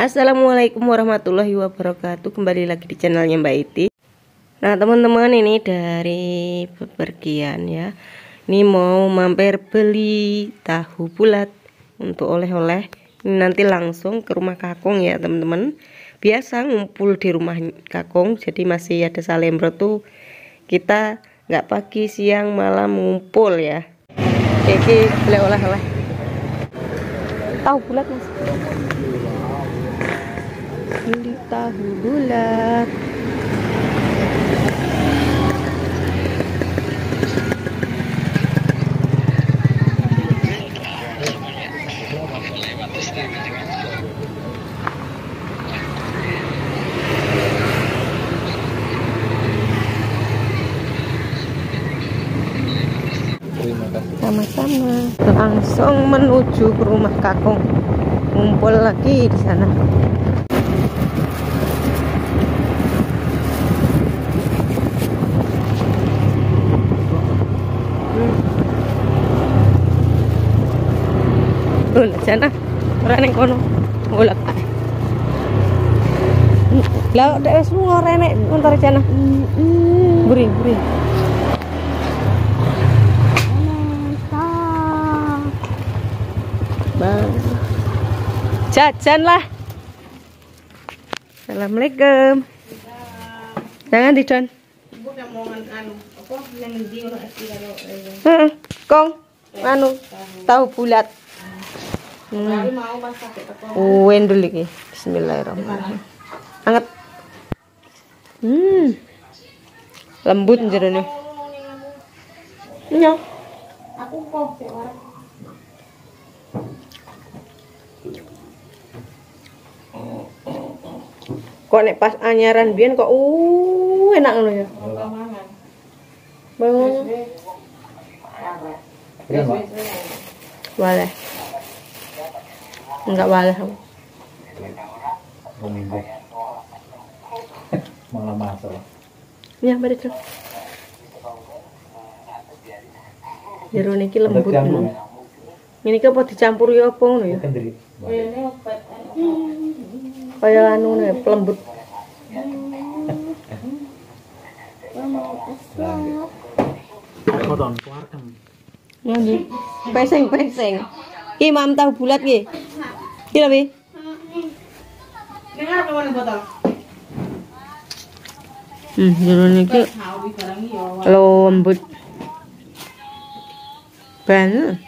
Assalamualaikum warahmatullahi wabarakatuh. Kembali lagi di channelnya Mbak Iti. Nah teman-teman, ini dari bepergian ya. Ini mau mampir beli tahu bulat untuk oleh-oleh. Ini nanti langsung ke rumah kakung ya teman-teman. Biasa ngumpul di rumah kakung, jadi masih ada salembro tuh. Kita nggak pagi siang malam ngumpul ya. Oke, beli oleh-oleh tahu bulat mas. Beli tahu bulat. Sama-sama. Langsung menuju ke rumah kakung. Ngumpul lagi di sana. Sana ora ning kono. Golek. Lah dek wis lunga renek ntar sana. Buri. Bang. Jajan lah. Assalamualaikum. Jangan didon. Kong anu tahu bulat. Wendul iki. Bismillahirrahmanirrahim. Anget. Lembut jerone. Iya. Aku kok nek pas anyaran biyen kok enak ngono ya. Bangun. Boleh. Enggak boleh. Malah masuk. Ya, balik terus. Jero niki lembut. Ini apa dicampuri apa ngono ya? Ini obat. Kayak anu nih, pelembut. Nggih. Peseng. Ki mam tahu bulat ki. Ki lho, Wi. Ning arep ngene botol. Jero niki lembut. Banget.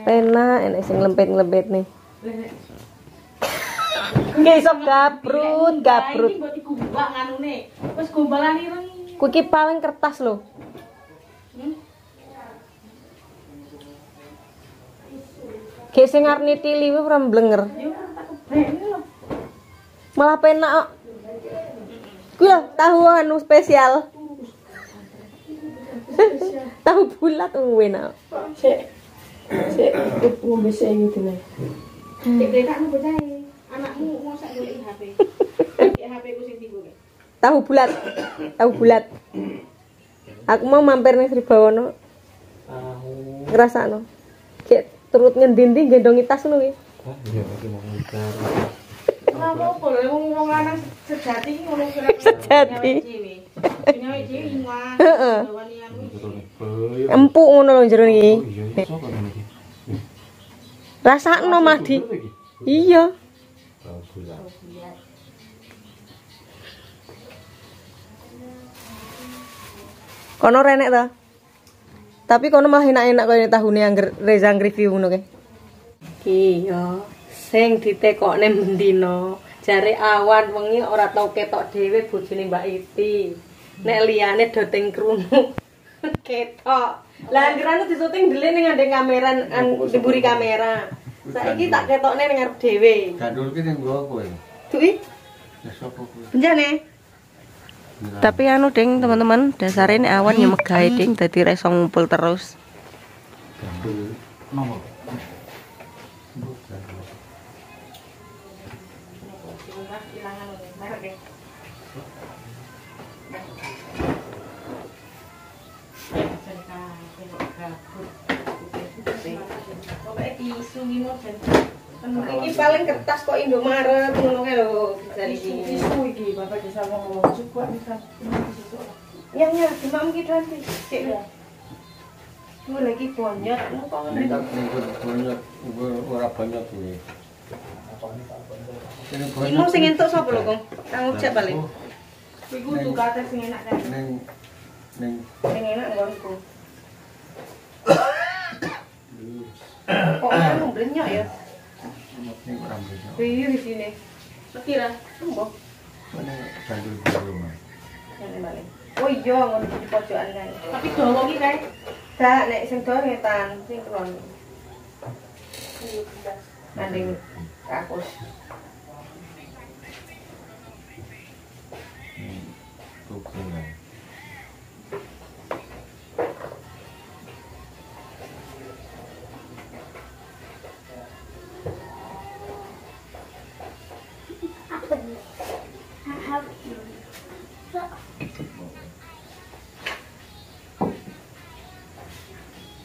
Enak, enak sing lempet-lempet nih. Nggih iso gabrut. Iki mbok digumbak nganune. Wis gombalan ireng. Kuwi ki paling kertas lho. Gek sing arep tili kuwi ora mblenger. Malah penak kok. Kuwi lho tahu anu spesial. Tahu bulat enak. Sik ngombe sik iki dene. Sik dekakmu bocahe. Anakmu mosok golek HP. HP ku sing tinggo. Tahu bulat. Aku mau mampir ning Sribawana. Ngrasakno. Kayak turut ngendi-endi gendongi tas ngono ki. Iya, iki mau ngitar. Ora apa-apa lho wong lanang sejati iki ngono kira. Sejati. Nyawe dhewe mah. Heeh. Empuk ngono lho jero iki. Rasakno Madi. Iya. Kono renek ta? Tapi kono malah enak-enak kaya tahune angger Reza ngreview ngono ki. Iki yo sing ditekokne mendino. Jare awan wengi ora tau ketok dhewe bojone Mbak Iti. Nek liyane do teng krungu ketok. Lah anggerane disuting dhewe ning ngandhe kamera mburi kamera. Saiki tak ketokne ning arep dhewe. Gandul ki ning gua kowe. Duit? Ya sapa kowe? Benjane. Tapi anu ding teman-teman, dasarnya awan yang megahe ding dadi reso ngumpul terus. Gandul nomor. Iki paling kertas kok Indomaret ngono kae lho bisa Isu iki Bapak bisa ngomong juga bisa. ya dimam ki nanti. Sik lho. Ku lagi bonyot kok ngene. Nek banyak ora banyak kuwi. Imu sing entuk sapa lho, Kong? Kang Ujak paling. Kuwi kudu kate sing enak kan. Ning Sing enak nggonku. Kok anu blenyok ya? ning ora banyak. Kuwi di sini. Mesti ra, sembuh. Mana bandul dulu Mas. Ngene balik. Oh iya, ngono di pojokan kae. Tapi dawa iki kae. Dak nek sing dawa ngetan, sing kron. Nanding kakus. Tukulan.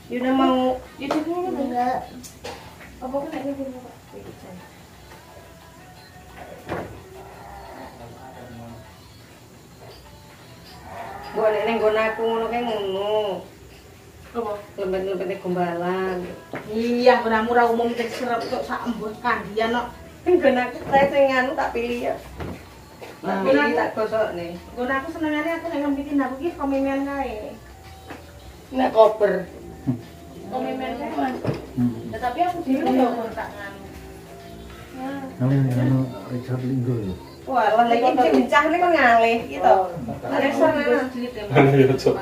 Yuna mau YouTube ini enggak. Apa kan nek iki Pak? boleh ning nggon aku ngono kae ngono. Apa? Lembet-lembete gombalan. Iya, benamu ra umum tek serep kok sak embun kandian kok. Ning nggon aku kae sing anu tak pilih ya. Nah, Pilih tak gosokne. Nggon aku senengane aku nek ngembitin aku iki komemen kae. Nek koper. Komemen kae Mas. Tetapi aku dhewe yo kok tak nganu. Anu Richard Linggo ya. Wah, lah iki sing mencah ning ngalih gitu. Nek sana. Iya, Cok.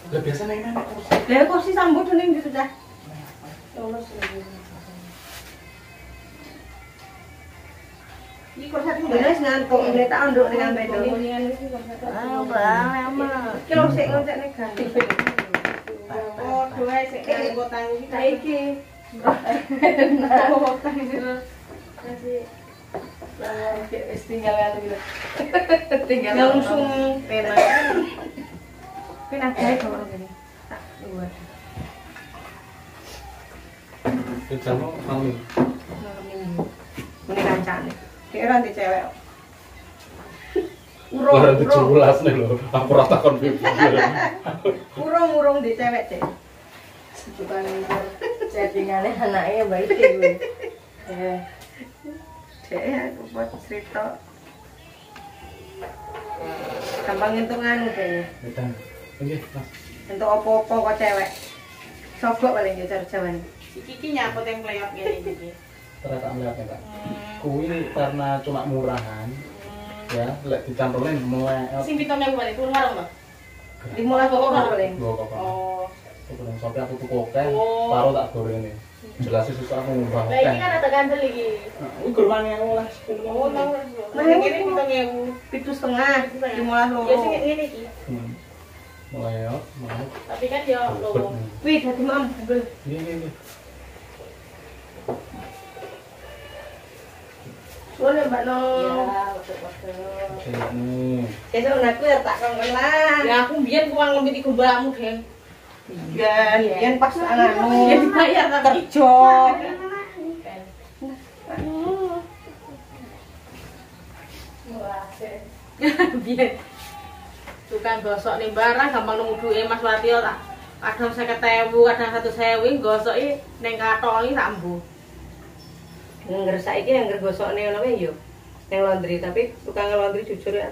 Lah biasa nek enak kursi. Lah kursi sambut ning gitu dah. Iki kok satu Bener ngantuk nek tak nduk ning ambedo. Ah, bang, emang. Ki lho sik ngocek ning ganti. Oh, dua sik nganggo tangi iki. Saiki. Oh, tangi terus. Kasih. Lah, wis tinggal anu gitu. Tinggal Langsung pena. Pena gawe kok ngene. Tak buat. Kejamu mau. Ini kancane. Dek ora di cewek. Ora dijelas nih lho, aku ora takon piye. Urung di cewek, Cek. Bukan settingannya anaknya baik gue. Cek aku buat cerita. Gampang entuk nganu kayaknya. Wedan. Nggih, Mas. Entuk apa-apa kok cewek. Sogok paling ya cara Jawane. Iki iki nyapot yang pleyot ngene iki. Terus tak melihat Pak. Kuwi karena cuma murahan. Ya, lek dicantolin mulai Sing 7.000 balik turun warung to? 15 kok paling. Gua kok. Oh. Kemudian sampai aku tuku akeh, Oh. paro tak goreng ini. Jelas susah aku ngubah Lah iki akeh. kan ada kandel iki. Iki goreng yang ulah. Oh, nang. Nah, Nah, ini ini 7.000. 7,5. 15 loro. Ya sing ngene iki. Mulai ya, mau. Tapi kan ya loro. Wih, dadi mam bubel. Ini. Soale Mbak No. Ya, betul-betul. Ini. Sesuk aku ya tak kongkon lah. Ya aku mbiyen kuwi ngombe iku mbakmu, Geng. Yen pas anu. Ya dibayar tapi. Kerja. Biyen tukang gosok nih barang gampang nemu duwe Mas Watio tak kadang 50.000 kadang 100.000 gosoki ning katongi tak mbuh. Ngger saiki yang ngger gosokne ngono kae yo. Ning laundry tapi tukang laundry jujur ya.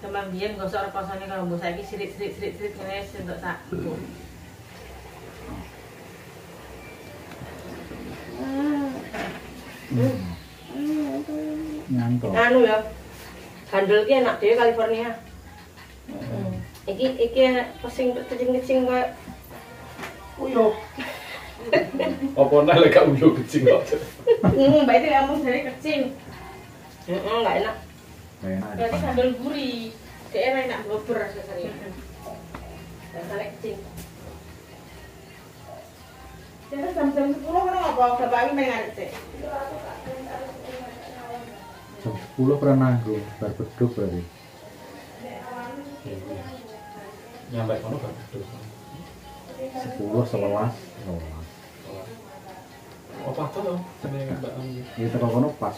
Gampang biyen gosok rekosane kalau mbuh saiki sirik ngene entuk sak mbuh. Ngantuk. Anu ya. Handel ki enak dhewe California. Iki pesing kecing-kecing koyo Uyuh. Apa nek lek gak uyuh kecing kok. Mbak itu ngomong dari kecil. enggak enak. Berarti sandal gurih. Dia enak gober rasanya. Rasanya kecing. Jadi jam-jam 10 kan apa? Bapak ini main ngarit sih. Jam 10 pernah nanggo bar beduk berarti. nyampe kono gak aduh. 10 11. Apa tuh sini Mbak Ami? Ya teko kono pas.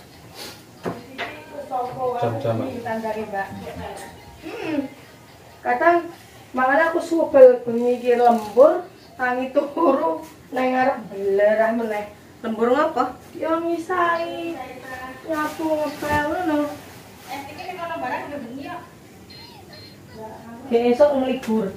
Jam-jaman. Kadang makanya aku subel mikir lembur tangi turu nang ngarep belerah meneh. Lembur ngapa? Ya misai nyapu ngepel ngono. Iki kono barang udah bengi ya. Besok ngelibur.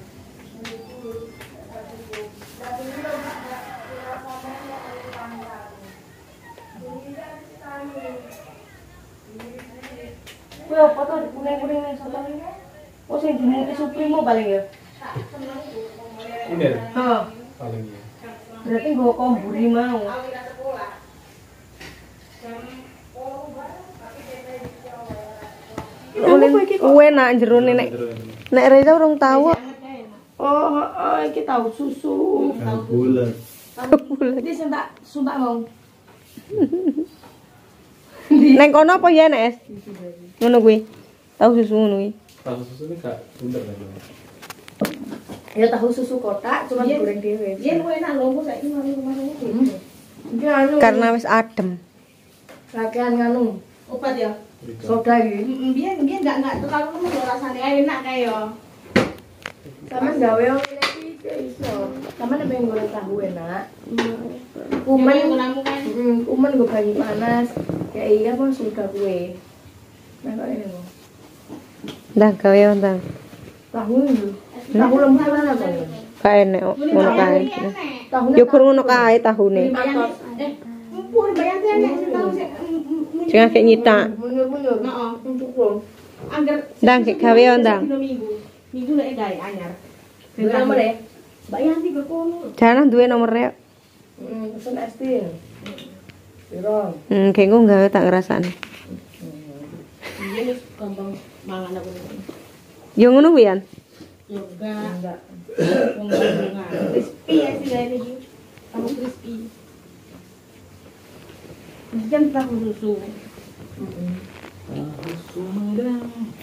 Kuwi apa tuh kuning-kuning ning sono iki? Oh sing jenenge Supremo paling ya. Kunir Heeh. paling iya. Berarti nggo komburi mau. Kue nak jero nek Reza urung tahu. Oh, iki tahu susu. Bulat. Iki sing tak suntak mau. Neng kono apa ya Nes? Ngono kuwi. Tahu susu ngono kuwi. Tahu susu ini gak bunder kan. Ya tahu susu kotak cuma goreng dhewe. Yen kowe enak lho, saiki mari rumahmu gitu. Iki anu Karena wis adem. rakean nganu Obat ya. soda iki. Biyen enggak terlalu lembut rasane enak kae yo. Sama gawe iki iso. Sama nek pengen goreng tahu enak. Kumen Gunamu kan. kumen gue banyu panas. Ya iya pun sudah kue. Nah kok ini mau. Dah gawe ndang. Tahu itu. Tahu lembut mana kok? Kae nek ngono kae. Tahu Yo kur ngono kae tahune. Mumpun bayang enek sing tau sik. Sing akeh nyitak. Mundur-mundur. Heeh. Cukup. Angger Ndang gek gawe ndang. minggu. Minggu nek gawe anyar. Dulu nomor ya? Mbak Yanti ke kono. Jangan duwe nomor rek. Pesen es teh. Piro? Kayak gue gawe tak ngrasani. Iya wis gampang mangan aku. Yo ngono kuwi an. Yo enggak. Bunga-bunga. Crispy ya sih gawe iki. Tahu crispy. Jam tahu susu.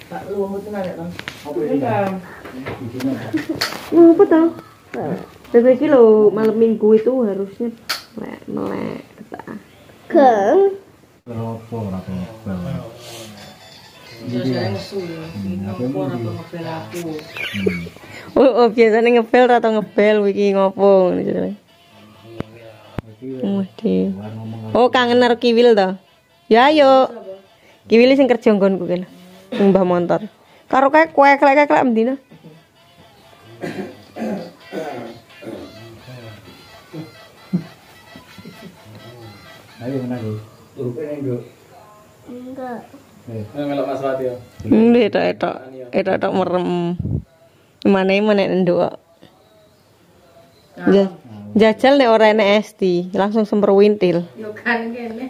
Tak lumut tenan ya, Bang. Apa ini? Apa tau? Tapi iki lho malam minggu itu harusnya melek. Keng. Apa ora apa. Saya nesu ya. Ngopo ora ngepel aku. Oh, biasanya ngepel atau ngebel iki ngopo ngono jenenge. Waduh. Oh, kangen karo Kiwil to. Ya ayo. Kiwil sing kerja nggonku ki lho. Sing mbah motor. Karo kae klek-klek mendina. Ayo mana gue? Urupe ning nduk. Enggak. Melok Mas Wati ya. Etok merem. Mana nduk. Jajal nek ora enek esti, langsung semprowintil. Yo kan kene.